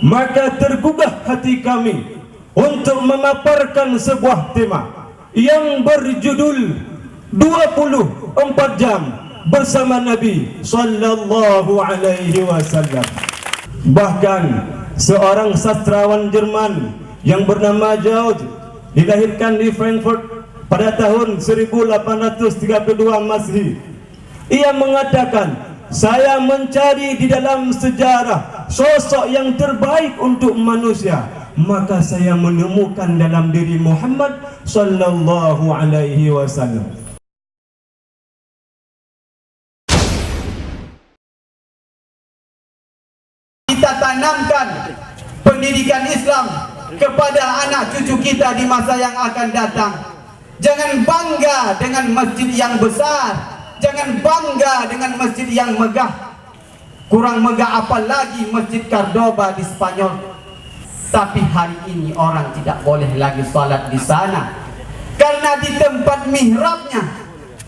maka tergugah hati kami untuk memaparkan sebuah tema yang berjudul 24 jam bersama Nabi sallallahu alaihi wasallam. Bahkan seorang sastrawan Jerman yang bernama Jaud dilahirkan di Frankfurt pada tahun 1832 Masehi. Ia mengatakan, saya mencari di dalam sejarah sosok yang terbaik untuk manusia, maka saya menemukan dalam diri Muhammad sallallahu alaihi wasallam. Kita tanamkan pendidikan Islam kepada anak cucu kita di masa yang akan datang. Jangan bangga dengan masjid yang besar, jangan bangga dengan masjid yang megah. Kurang megah apalagi Masjid Cordoba di Spanyol. Tapi hari ini orang tidak boleh lagi salat di sana karena di tempat mihrabnya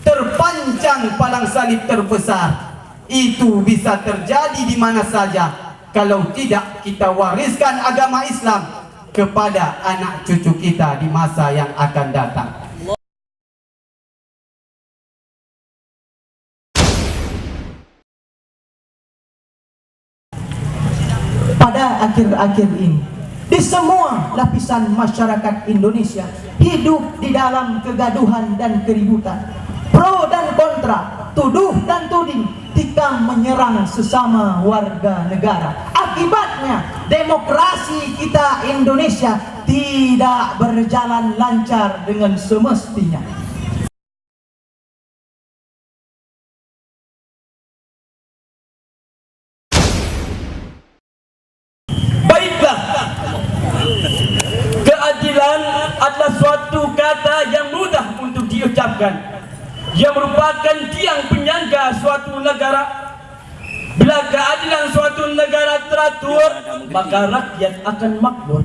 terpancang palang salib terbesar. Itu bisa terjadi di mana saja kalau tidak kita wariskan agama Islam kepada anak cucu kita di masa yang akan datang. Pada akhir-akhir ini, di semua lapisan masyarakat Indonesia hidup di dalam kegaduhan dan keributan, pro dan kontra, tuduh dan tuding, tikam menyerang sesama warga negara. Akibatnya demokrasi kita Indonesia tidak berjalan lancar dengan semestinya. Keadilan adalah suatu kata yang mudah untuk diucapkan, yang merupakan tiang penyangga suatu negara. Bila keadilan suatu negara teratur, maka rakyat akan makmur.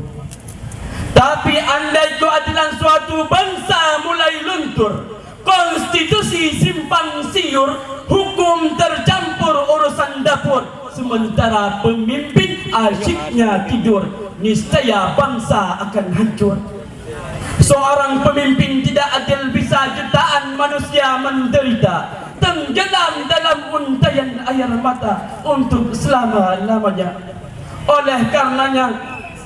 Tapi andai keadilan suatu bangsa mulai luntur, konstitusi simpang siur, hukum tercampur urusan dapur, sementara pemimpin asyiknya tidur, niscaya bangsa akan hancur. Seorang pemimpin tidak adil bisa jutaan manusia menderita, tenggelam dalam untayan air mata untuk selama-lamanya. Oleh karenanya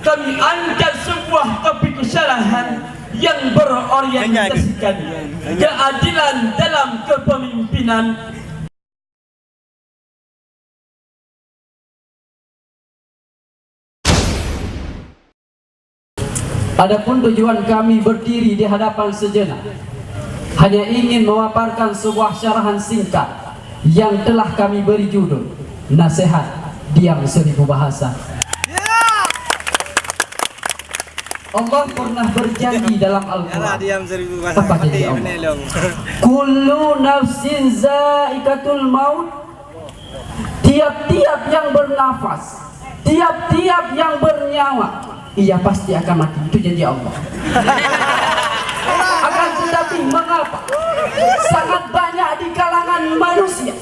kami angkat sebuah topik syarahan yang berorientasikan keadilan dalam kepemimpinan. Adapun tujuan kami berdiri di hadapan sejenak hanya ingin memaparkan sebuah syarahan singkat yang telah kami beri judul Nasihat Diam Seribu Bahasa. Allah pernah berjanji dalam Al-Quran. Apa janji Allah? Kullu nafsin zaikatul maut. Tiap-tiap yang bernafas, tiap-tiap yang bernyawa, ia pasti akan mati. Itu janji Allah. Akan tetapi mengapa sangat banyak di kalangan manusia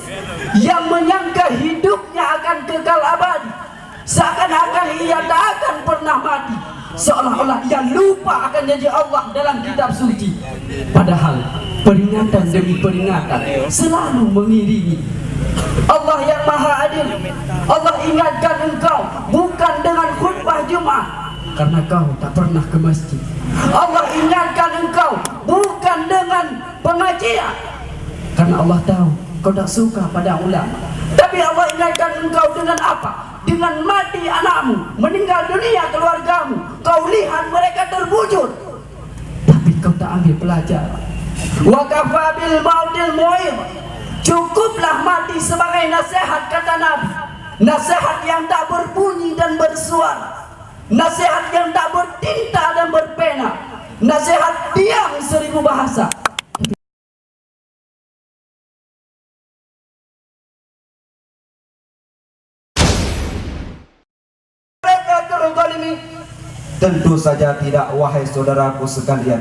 yang menyangka hidupnya akan kekal abadi, seakan-akan ia tak akan pernah mati, seolah-olah ia lupa akan janji Allah dalam kitab suci. Padahal peringatan demi peringatan selalu mengiringi. Allah yang maha adil, Allah ingatkan engkau bukan dengan khutbah Jumat karena kau tak pernah ke masjid. Allah ingatkan engkau bukan dengan pengajian karena Allah tahu kau tak suka pada ulama. Tapi Allah ingatkan engkau dengan apa? Dengan mati anakmu, meninggal dunia keluargamu, kau lihat mereka terbujur, tapi kau tak ambil pelajaran. Wa kafa bil mautil mu'id. Cukuplah mati sebagai nasihat, kata Nabi. Nasihat yang tak berbunyi dan bersuara, nasihat yang tak bertinta dan berpena, nasihat diam seribu bahasa. Mereka terzalimi? Tentu saja tidak, wahai saudaraku sekalian.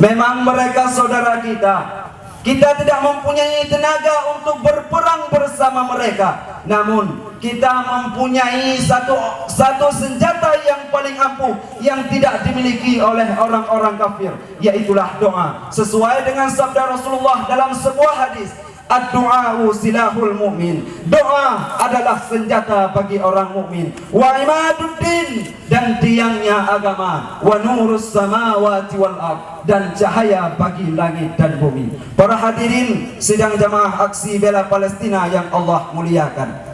Memang mereka saudara kita. Kita tidak mempunyai tenaga untuk berperang bersama mereka. Namun kita mempunyai satu senjata yang paling ampuh yang tidak dimiliki oleh orang-orang kafir, yaitulah doa. Sesuai dengan sabda Rasulullah dalam sebuah hadis, ad-du'a'u silahul mu'min. Doa adalah senjata bagi orang mukmin. Wa imaduddin, dan tiangnya agama. Wa nurus samawati wal ard, dan cahaya bagi langit dan bumi. Para hadirin sidang jamaah aksi bela Palestina yang Allah muliakan.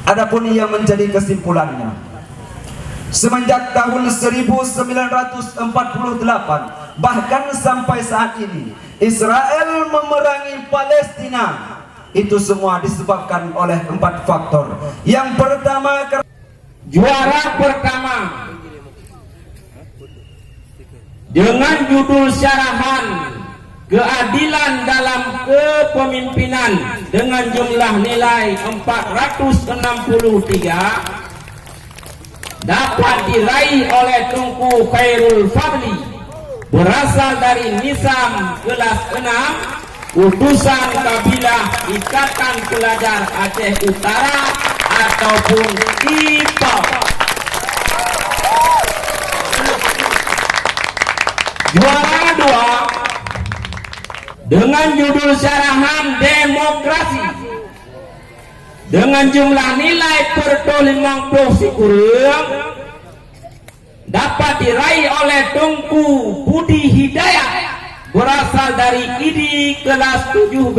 Adapun yang menjadi kesimpulannya, semenjak tahun 1948 bahkan sampai saat ini Israel memerangi Palestina. Itu semua disebabkan oleh 4 faktor. Yang pertama, juara pertama dengan judul syarahan keadilan dalam kepemimpinan dengan jumlah nilai 463 dapat diraih oleh Tunku Khairul Fadli, berasal dari Nisam kelas 6, utusan kabilah Ikatan Pelajar Aceh Utara ataupun IPAU. Juara kedua dengan judul syarahan demokrasi dengan jumlah nilai per 50 sikurang dapat diraih oleh Tunku Budi Hidayat, berasal dari IDI kelas 7B,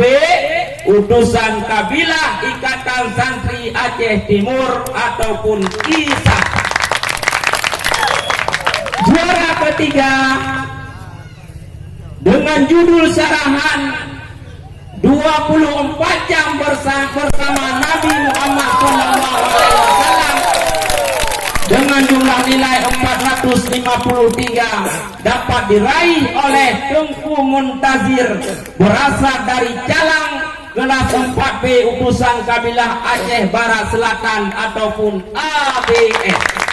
utusan kabilah Ikatan Santri Aceh Timur ataupun ISA. Juara ketiga dengan judul syarahan 24 jam bersama Nabi Muhammad SAW dengan jumlah nilai 453 dapat diraih oleh Tunku Muntazir, berasal dari Calang kelas 4B, utusan kabilah Aceh Barat Selatan ataupun ABS.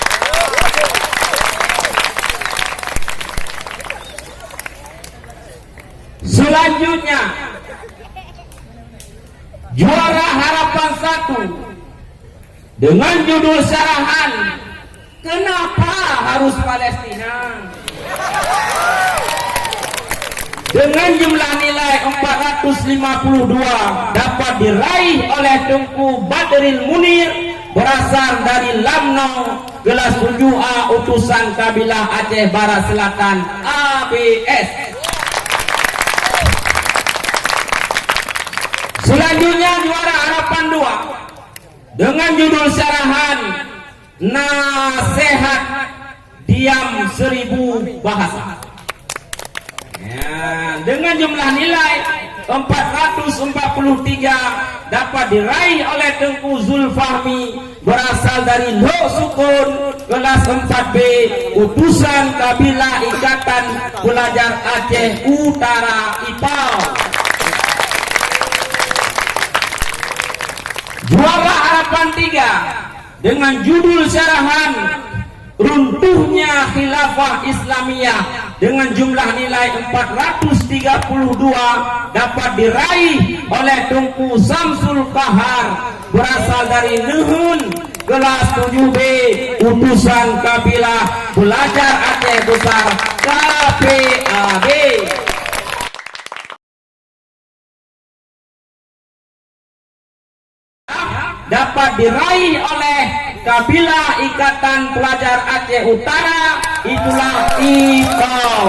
Selanjutnya juara harapan 1 dengan judul syarahan kenapa harus Palestina, dengan jumlah nilai 452 dapat diraih oleh Tunku Badril Munir, berasal dari Lamno kelas 7A, utusan kabilah Aceh Barat Selatan ABS. Selanjutnya juara harapan 2 dengan judul syarahan nasihat diam 1000 bahasa, ya, dengan jumlah nilai 443 dapat diraih oleh Tunku Zulfahmi, berasal dari Lo Sukun kelas 4B, utusan kabilah Ikatan Pelajar Aceh Utara IPAU. Juara harapan 3 dengan judul syarahan runtuhnya khilafah Islamiyah dengan jumlah nilai 432 dapat diraih oleh Tunku Samsul Kahar, berasal dari Nehun kelas 7B, utusan kabilah Pelajar Aceh Besar KPAB. Dapat diraih oleh kabilah Ikatan Pelajar Aceh Utara, itulah IPAU.